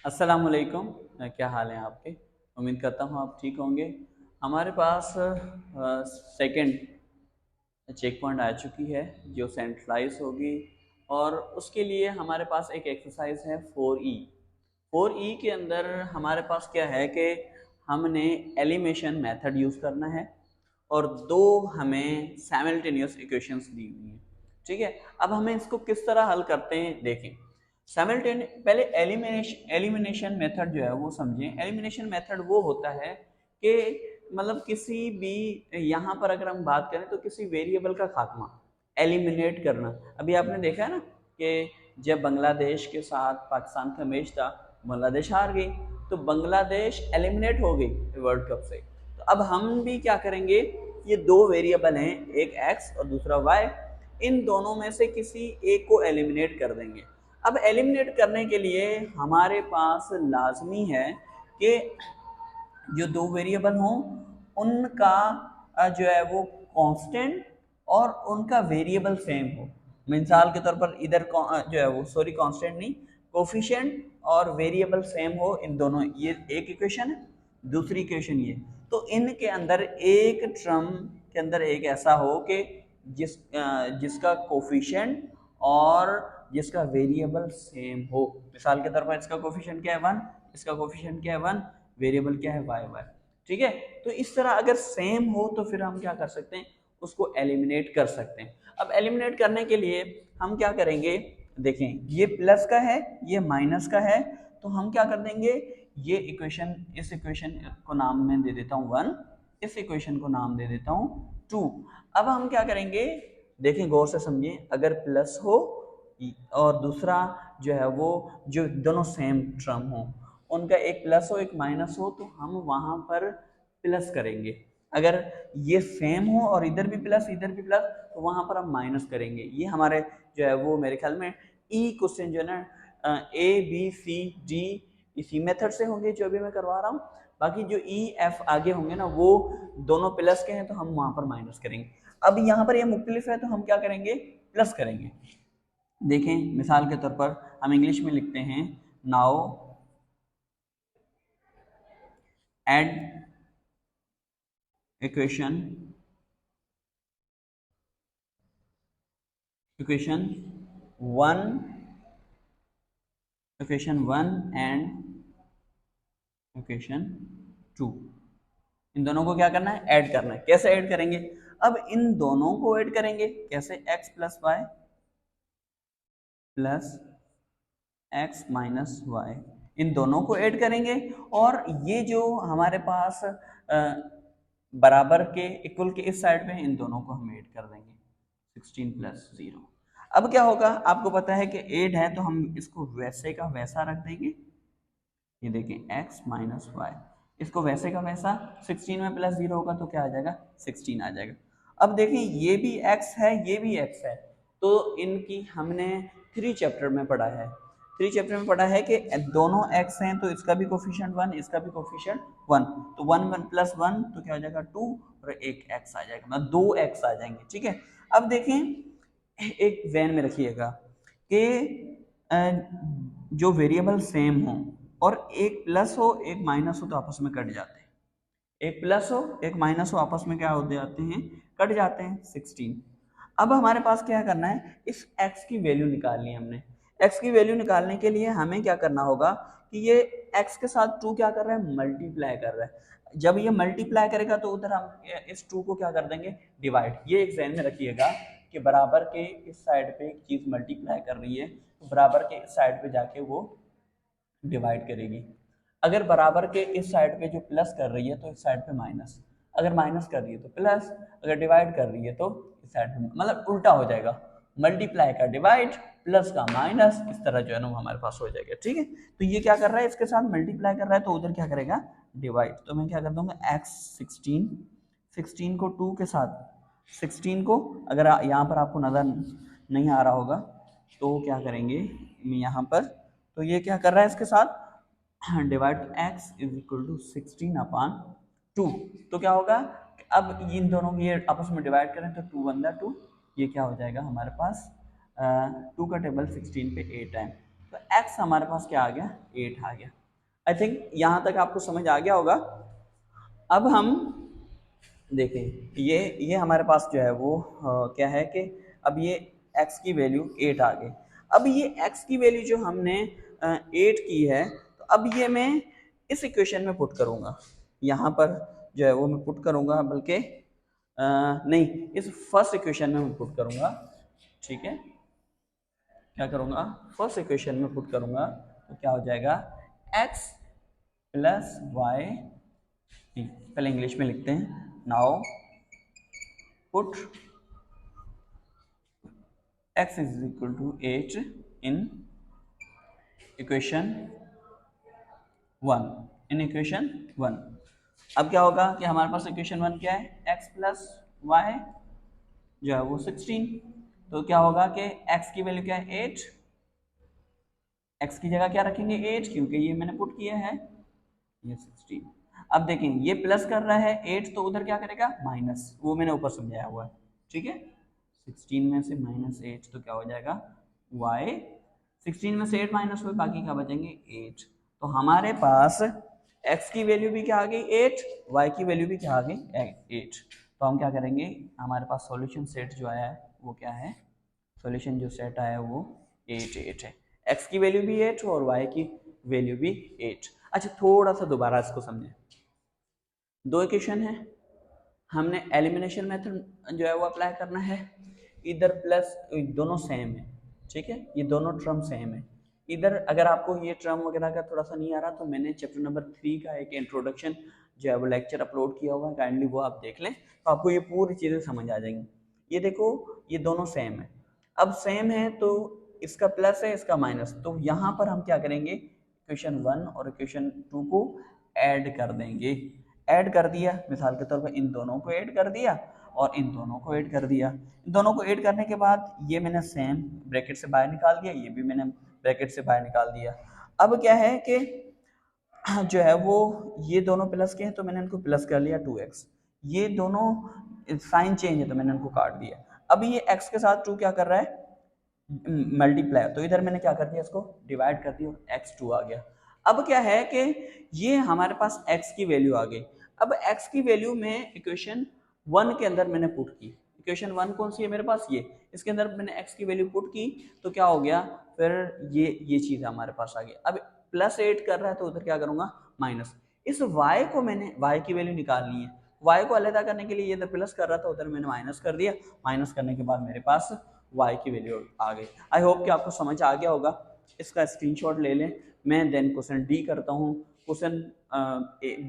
अस्सलाम वालेकुम। क्या हाल है आपके? उम्मीद करता हूँ आप ठीक होंगे। हमारे पास सेकंड चेक पॉइंट आ चुकी है जो सेंट्रलाइज होगी, और उसके लिए हमारे पास एक एक्सरसाइज है 4E। 4E के अंदर हमारे पास क्या है कि हमने एलिमिनेशन मेथड यूज़ करना है और दो हमें साइमल्टेनियस इक्वेशंस दी हुई हैं। ठीक है, अब हमें इसको किस तरह हल करते हैं देखें। पहले एलिमिनेशन मेथड जो है वो समझें। एलिमिनेशन मेथड वो होता है कि मतलब किसी भी, यहाँ पर अगर हम बात करें तो किसी वेरिएबल का खात्मा, एलिमिनेट करना। अभी आपने देखा है ना कि जब बांग्लादेश के साथ पाकिस्तान का मैच था, बांग्लादेश हार गई, तो बांग्लादेश एलिमिनेट हो गई वर्ल्ड कप से। तो अब हम भी क्या करेंगे, ये दो वेरिएबल हैं, एक एक्स और दूसरा वाई, इन दोनों में से किसी एक को एलिमिनेट कर देंगे। अब एलिमिनेट करने के लिए हमारे पास लाजमी है कि जो दो वेरिएबल हों उनका जो है वो कांस्टेंट और उनका वेरिएबल सेम हो। मिसाल के तौर पर इधर जो है वो कांस्टेंट नहीं, कोफिशिएंट और वेरिएबल सेम हो इन दोनों। ये एक इक्वेशन है, दूसरी इक्वेशन ये। तो इनके अंदर एक टर्म के अंदर एक ऐसा हो कि जिसका कोफिशिएंट और जिसका वेरिएबल सेम हो। मिसाल के तौर पर इसका कोफिशिएंट क्या है 1, इसका कोफिशिएंट क्या है 1, वेरिएबल क्या है वाई। ठीक है, तो इस तरह अगर सेम हो तो फिर हम क्या कर सकते हैं, उसको एलिमिनेट कर सकते हैं। अब एलिमिनेट करने के लिए हम क्या करेंगे, देखें ये प्लस का है, ये माइनस का है, तो हम क्या कर देंगे, ये इक्वेशन, इस इक्वेशन को नाम मैं दे देता हूँ 1, इस इक्वेशन को नाम दे देता हूँ 2। अब हम क्या करेंगे, देखें गौर से समझिए, अगर प्लस हो और दूसरा जो है वो, जो दोनों सेम टर्म हो, उनका एक प्लस हो एक माइनस हो, तो हम वहां पर प्लस करेंगे। अगर ये सेम हो और इधर भी प्लस इधर भी प्लस, तो वहां पर हम माइनस करेंगे। ये हमारे जो है वो मेरे ख्याल में ई क्वेश्चन जो है ना, ए बी सी डी इसी मेथड से होंगे जो अभी मैं करवा रहा हूँ। बाकी जो ई एफ आगे होंगे ना, वो दोनों प्लस के हैं तो हम वहां पर माइनस करेंगे। अब यहाँ पर ये मुख्तलिफ है तो हम क्या करेंगे, प्लस करेंगे। देखें मिसाल के तौर पर हम इंग्लिश में लिखते हैं, now add equation equation 1 equation 1 and equation 2, इन दोनों को क्या करना है, ऐड करना है। कैसे ऐड करेंगे, अब इन दोनों को ऐड करेंगे कैसे, x plus y plus x minus y, इन दोनों को ऐड करेंगे। और ये जो हमारे पास बराबर के इक्वल के इस साइड पे इन दोनों को हम ऐड कर देंगे, 16 प्लस 0। अब क्या होगा, आपको पता है कि 8 है तो हम इसको वैसे का वैसा रख देंगे। ये देखें x माइनस वाई, इसको वैसे का वैसा, 16 में प्लस 0 होगा तो क्या आ जाएगा, 16 आ जाएगा। अब देखें ये भी x है ये भी x है, तो इनकी हमने 3 चैप्टर में पढ़ा है, 3 चैप्टर में पढ़ा है कि दोनों x हैं तो इसका भी कोफिशिएंट 1 इसका भी कोफिशिएंट 1, तो 1 1 प्लस 1 तो क्या हो जाएगा 2, और एक x आ जाएगा, मतलब 2 x आ जाएंगे। ठीक है, अब देखें एक ध्यान में रखिएगा कि जो वेरिएबल सेम हो और एक प्लस हो एक माइनस हो तो आपस में कट जाते हैं, एक प्लस हो एक माइनस हो आपस में क्या हो जाते हैं, कट जाते हैं, 16। अब हमारे पास क्या करना है, इस x की वैल्यू निकालनी है हमने। x की वैल्यू निकालने के लिए हमें क्या करना होगा कि ये x के साथ 2 क्या कर रहा है, मल्टीप्लाई कर रहा है। जब ये मल्टीप्लाई करेगा तो उधर हम इस 2 को क्या कर देंगे, डिवाइड। ये एक ध्यान में रखिएगा कि बराबर के इस साइड पे एक चीज मल्टीप्लाई कर रही है तो बराबर के इस साइड पे जाके वो डिवाइड करेगी। अगर बराबर के इस साइड पे जो प्लस कर रही है तो इस साइड पे माइनस, अगर माइनस कर रही है तो प्लस, अगर डिवाइड कर रही है तो इस साइड पे, मतलब उल्टा हो जाएगा, मल्टीप्लाई का डिवाइड प्लस का माइनस, इस तरह जो है ना हमारे पास हो जाएगा। ठीक है, तो ये क्या कर रहा है, इसके साथ मल्टीप्लाई कर रहा है तो उधर क्या करेगा, डिवाइड। तो मैं क्या कर दूंगा x 16, 16 को 2 के साथ, 16 को अगर यहाँ पर आपको नजर नहीं आ रहा होगा तो क्या करेंगे यहाँ पर, तो ये क्या कर रहा है इसके साथ divide, x is equal to 16 upon 2, तो क्या होगा, अब इन दोनों को ये आपस में डिवाइड करें तो 2 1 2, ये क्या हो जाएगा हमारे पास 2 का टेबल 16 पे 8 है, तो x हमारे पास क्या आ गया, 8 आ गया। आई थिंक यहाँ तक आपको समझ आ गया होगा। अब हम देखें, ये हमारे पास जो है वो क्या है कि अब ये x की वैल्यू 8 आ गई। अब ये x की वैल्यू जो हमने 8 की है, तो अब ये मैं इस इक्वेशन में पुट करूँगा, यहाँ पर जो है वो मैं पुट करूँगा, बल्कि नहीं, इस फर्स्ट इक्वेशन में मैं पुट करूँगा। ठीक है, क्या करूँगा, फर्स्ट इक्वेशन में पुट करूँगा, तो क्या हो जाएगा, x प्लस वाई, पहले इंग्लिश में लिखते हैं, now put x is equal to 8 in equation 1। अब क्या होगा कि हमारे पास इक्वेशन 1 क्या है, x प्लस वाई जो है वो 16। तो क्या होगा कि x की वैल्यू क्या है, 8, x की जगह क्या रखेंगे, 8, क्योंकि ये मैंने पुट किया है, ये 16। अब देखें, ये प्लस कर रहा है 8, तो उधर क्या करेगा, माइनस, वो मैंने ऊपर समझाया हुआ है। ठीक है, 16 में से -8 तो क्या हो जाएगा, y, 16 में से 8 माइनस हुए, बाकी क्या बचेंगे, 8। तो हमारे पास x की वैल्यू भी क्या आ गई, 8, y की वैल्यू भी क्या आ गई, 8। तो हम क्या करेंगे, हमारे पास सॉल्यूशन सेट जो आया है वो क्या है, सॉल्यूशन जो सेट आया है वो 8 8 है। x की वैल्यू भी 8 और y की वैल्यू भी 8। अच्छा, थोड़ा सा दोबारा इसको समझें। दो इक्वेशन है, हमने एलिमिनेशन मेथड जो है वो अप्लाई करना है। इधर प्लस, दोनों सेम है, ठीक है, ये दोनों टर्म सेम है। इधर अगर आपको ये टर्म वगैरह का थोड़ा सा नहीं आ रहा, तो मैंने चैप्टर नंबर 3 का एक इंट्रोडक्शन जो है वो लेक्चर अपलोड किया हुआ है, काइंडली वो आप देख लें, तो आपको ये पूरी चीज़ें समझ आ जाएंगी। ये देखो, ये दोनों सेम है। अब सेम है तो इसका प्लस है, इसका माइनस, तो यहाँ पर हम क्या करेंगे, इक्वेशन 1 और इक्वेशन 2 को ऐड कर देंगे। ऐड कर दिया, मिसाल के तौर पर इन दोनों को ऐड कर दिया और इन दोनों को ऐड कर दिया। इन दोनों को ऐड करने के बाद ये मैंने सेम ब्रैकेट से बाहर निकाल दिया, ये भी मैंने ब्रैकेट से बाहर निकाल दिया। अब क्या है कि जो है वो ये दोनों प्लस के हैं, तो मैंने इनको प्लस कर लिया 2x। ये दोनों साइन चेंज है, तो मैंने इनको काट दिया। अब ये x के साथ 2 क्या कर रहा है, मल्टीप्लाई, तो इधर मैंने क्या कर दिया, इसको डिवाइड कर दिया, x2 आ गया। अब क्या है कि ये हमारे पास x की वैल्यू आ गई। अब x की वैल्यू में इक्वेशन 1 के अंदर मैंने पुट की। इक्वेशन 1 कौन सी है मेरे पास, ये, इसके अंदर मैंने x की वैल्यू पुट की, तो क्या हो गया, फिर ये चीज हमारे पास आ गई। अब +8 कर रहा है, तो उधर क्या करूंगा, माइनस। इस y को मैंने, y की वैल्यू निकालनी है, y को अलग करने के लिए ये इधर प्लस कर रहा था, उधर मैंने माइनस कर दिया। माइनस करने के बाद मेरे पास y की वैल्यू आ गई। आई होप कि आपको समझ आ गया होगा। इसका स्क्रीनशॉट ले लें। मैं देन क्वेश्चन डी करता हूँ। क्वेश्चन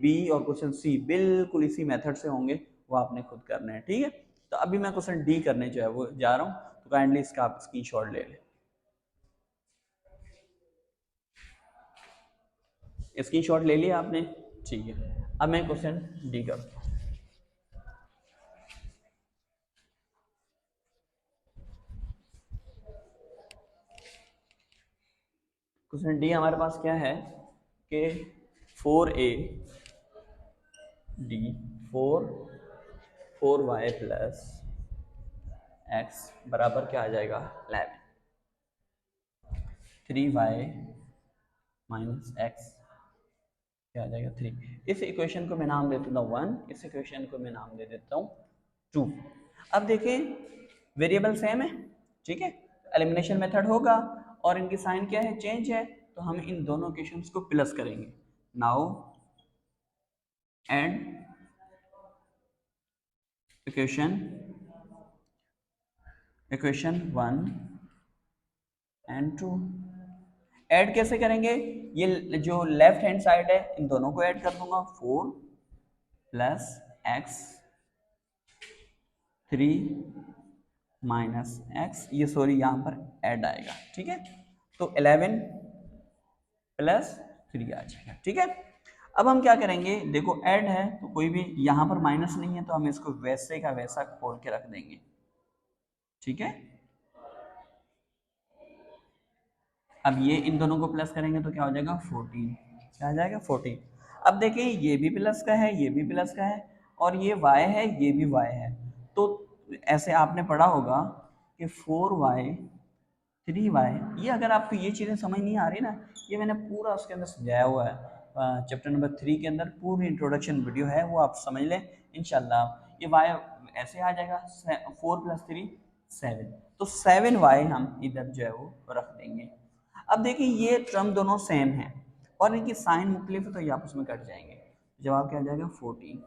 बी और क्वेश्चन सी बिल्कुल इसी मेथड से होंगे, वो आपने खुद करने हैं। ठीक है, तो अभी मैं क्वेश्चन डी करने जो है वो जा रहा हूँ, तो काइंडली इसका आप स्क्रीनशॉट ले लें। स्क्रीनशॉट ले लिया आपने, ठीक है। अब मैं क्वेश्चन डी करता हूँ। क्वेश्चन डी हमारे पास क्या है कि 4a D 4y plus x बराबर क्या आ जाएगा, 11। 3y माइनस x क्या आ जाएगा, 3। इस इक्वेशन को मैं नाम दे देता हूँ 1, इस इक्वेशन को मैं नाम दे देता हूँ 2। अब देखिए, वेरिएबल सेम है, ठीक है, एलिमिनेशन मेथड होगा और इनकी साइन क्या है, चेंज है, तो हम इन दोनों इक्वेशंस को प्लस करेंगे। Now and equation 1 and 2। Add कैसे करेंगे, ये जो लेफ्ट हैंड साइड है इन दोनों को ऐड कर दूंगा, 4 प्लस एक्स 3 माइनस एक्स, ये सॉरी यहाँ पर ऐड आएगा, ठीक है, तो 11 प्लस 3 आ जाएगा। ठीक है, अब हम क्या करेंगे, देखो ऐड है तो कोई भी यहाँ पर माइनस नहीं है, तो हम इसको वैसे का वैसा खोल के रख देंगे। ठीक है, अब ये इन दोनों को प्लस करेंगे तो क्या हो जाएगा, 14। क्या आ जाएगा, 14। अब देखिए, ये भी प्लस का है, ये भी प्लस का है, और ये y है, ये भी y है। तो ऐसे आपने पढ़ा होगा कि 4y 3y। ये अगर आपको ये चीज़ें समझ नहीं आ रही ना, ये मैंने पूरा उसके अंदर समझाया हुआ है, चैप्टर नंबर 3 के अंदर पूरी इंट्रोडक्शन वीडियो है, वो आप समझ लें इंशाल्लाह। ये y ऐसे आ जाएगा 4 + 3 7, तो 7y हम इधर जो है वो रख देंगे। अब देखिए ये टर्म दोनों सेम है और इनकी साइन मुख्तलिफ है, तो ये आपस में कट जाएंगे, जवाब क्या आ जाएगा 14।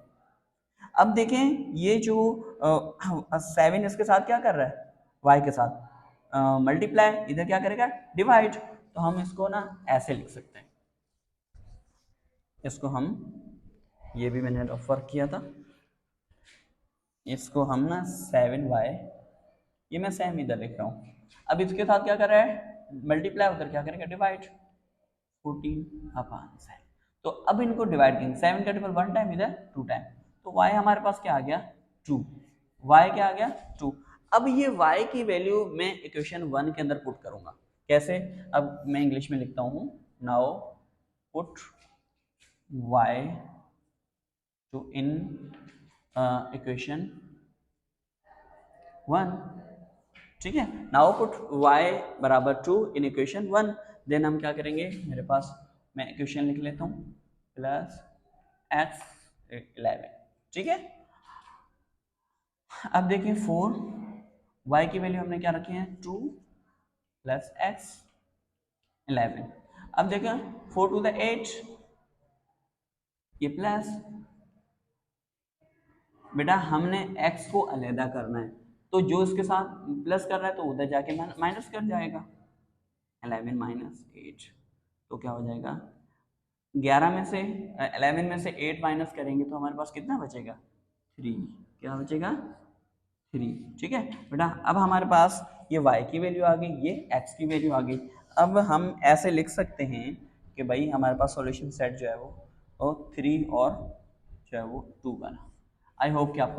अब देखें ये जो 7 इसके साथ क्या कर रहा है, y के साथ मल्टीप्लाई, इधर क्या करेगा डिवाइड, तो हम इसको ना ऐसे लिख सकते हैं, इसको हम, ये भी मैंने रफ वर्क किया था, इसको हम ना 7y, ये मैं सेम इधर लिख रहा हूँ, अब इसके साथ क्या कर रहा है मल्टीप्लाई, उधर क्या करेगा डिवाइड, 14/7। तो अब इनको डिवाइड करेंगे, 7 का टेबल 1 टाइम, इधर 2 टाइम, तो y हमारे पास क्या आ गया 2, y क्या आ गया 2। अब ये y की वैल्यू मैं इक्वेशन 1 के अंदर पुट करूंगा, कैसे, अब मैं इंग्लिश में लिखता हूँ, now put y to in equation 1, ठीक है, नाउ पुट y बराबर 2 इन इक्वेशन 1, देन हम क्या करेंगे, मेरे पास मैं इक्वेशन लिख लेता हूँ प्लस x 11, ठीक है। अब देखिए 4, y की वैल्यू हमने क्या रखी है 2 + x 11, अब देखिए 4 to the 8, ये प्लस, बेटा हमने x को अलहदा करना है, तो जो इसके साथ प्लस कर रहा है तो उधर जाके माइनस कर जाएगा, 11 - 8, तो क्या हो जाएगा 11 में से 11 में से 8 माइनस करेंगे तो हमारे पास कितना बचेगा 3, क्या बचेगा 3, ठीक है बेटा। अब हमारे पास ये y की वैल्यू आ गई, ये x की वैल्यू आ गई। अब हम ऐसे लिख सकते हैं कि भाई हमारे पास सॉल्यूशन सेट जो है वो 3 और जो है वो 2 बना। आई होप कि आपको